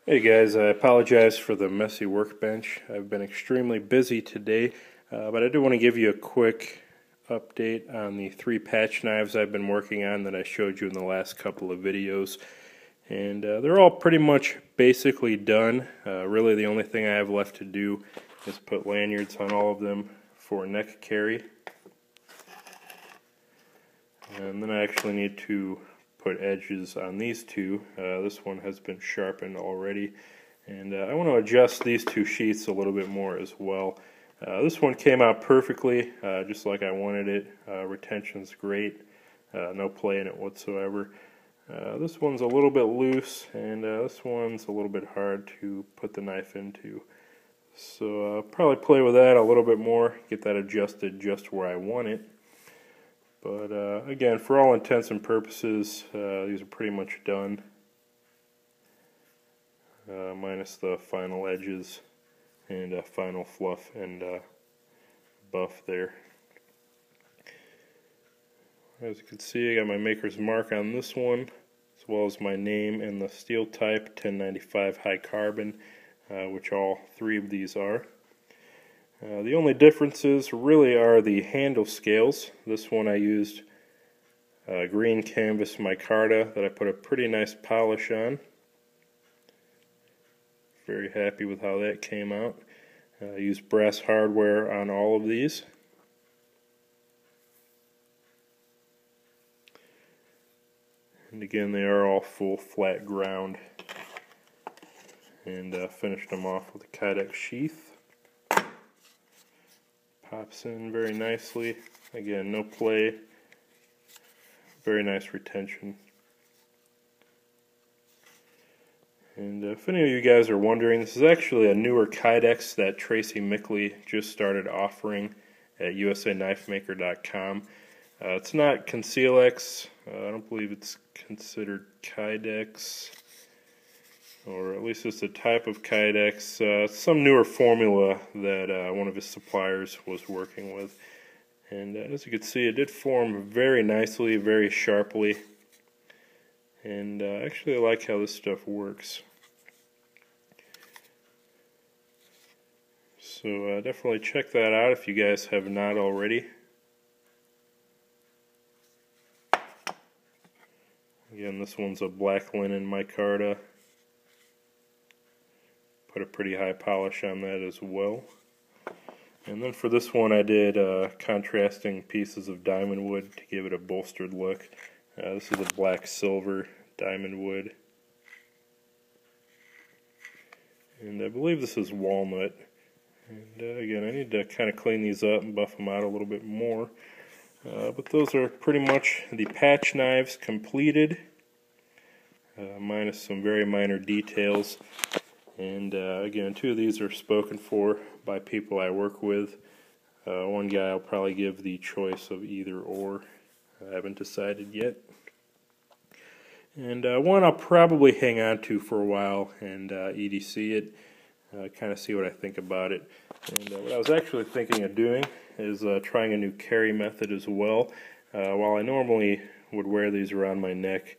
Hey guys, I apologize for the messy workbench. I've been extremely busy today, but I do want to give you a quick update on the 3 patch knives I've been working on that I showed you in the last couple of videos. And they're all pretty much basically done. Really the only thing I have left to do is put lanyards on all of them for neck carry. And then I actually need to put edges on these two. This one has been sharpened already, and I want to adjust these two sheaths a little bit more as well. This one came out perfectly, just like I wanted it. Retention's great, no play in it whatsoever. This one's a little bit loose, and this one's a little bit hard to put the knife into. So I'll probably play with that a little bit more, get that adjusted just where I want it. But again, for all intents and purposes, these are pretty much done, minus the final edges and final fluff and buff there. As you can see, I got my maker's mark on this one, as well as my name and the steel type, 1095 high carbon, which all 3 of these are. The only differences really are the handle scales. This one I used green canvas micarta that I put a pretty nice polish on. Very happy with how that came out. I used brass hardware on all of these. And again, they are all full flat ground. And finished them off with a Kydex sheath. Pops in very nicely. Again, no play. Very nice retention. And if any of you guys are wondering, this is actually a newer Kydex that Tracy Mickley just started offering at usa-knifemaker.com. It's not Conceal-X. I don't believe it's considered Kydex, or at least it's a type of Kydex, some newer formula that one of his suppliers was working with. And as you can see, it did form very nicely, very sharply, and actually I like how this stuff works. So definitely check that out if you guys have not already. Again, this one's a black linen micarta. Put a pretty high polish on that as well. And then for this one I did contrasting pieces of diamond wood to give it a bolstered look. This is a black silver diamond wood. And I believe this is walnut. And again, I need to kind of clean these up and buff them out a little bit more. But those are pretty much the patch knives completed, minus some very minor details. And again, 2 of these are spoken for by people I work with. One guy I'll probably give the choice of either or. I haven't decided yet. And one I'll probably hang on to for a while and EDC it, kind of see what I think about it. And what I was actually thinking of doing is trying a new carry method as well. While I normally would wear these around my neck,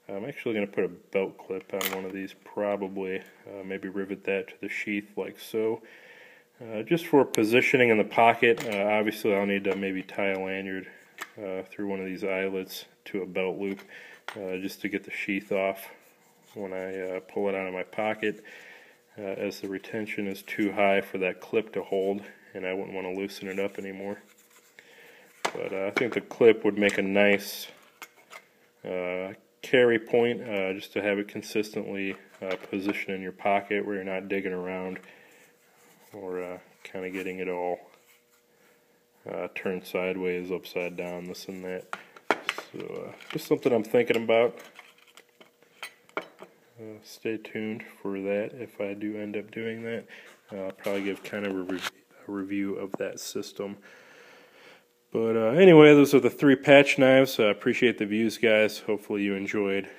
I'm actually going to put a belt clip on one of these, probably, maybe rivet that to the sheath like so. Just for positioning in the pocket, obviously I'll need to maybe tie a lanyard through one of these eyelets to a belt loop, just to get the sheath off when I pull it out of my pocket, as the retention is too high for that clip to hold, and I wouldn't want to loosen it up anymore. But I think the clip would make a nice carry point, just to have it consistently positioned in your pocket where you're not digging around or kind of getting it all turned sideways, upside down, this and that. So just something I'm thinking about. Stay tuned for that if I do end up doing that. I'll probably give kind of a review of that system. But anyway, those are the 3 patch knives. I appreciate the views, guys. Hopefully you enjoyed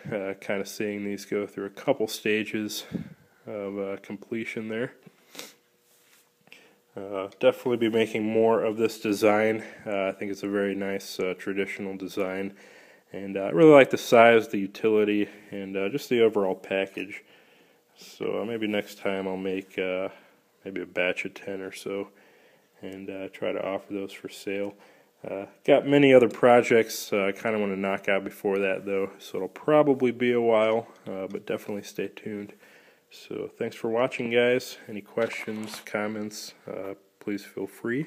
kind of seeing these go through a couple stages of completion there. Definitely be making more of this design. I think it's a very nice traditional design. And I really like the size, the utility, and just the overall package. So maybe next time I'll make maybe a batch of 10 or so and try to offer those for sale. Got many other projects I kind of want to knock out before that though, so it'll probably be a while, but definitely stay tuned. So thanks for watching, guys. Any questions, comments, please feel free,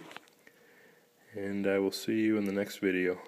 and I will see you in the next video.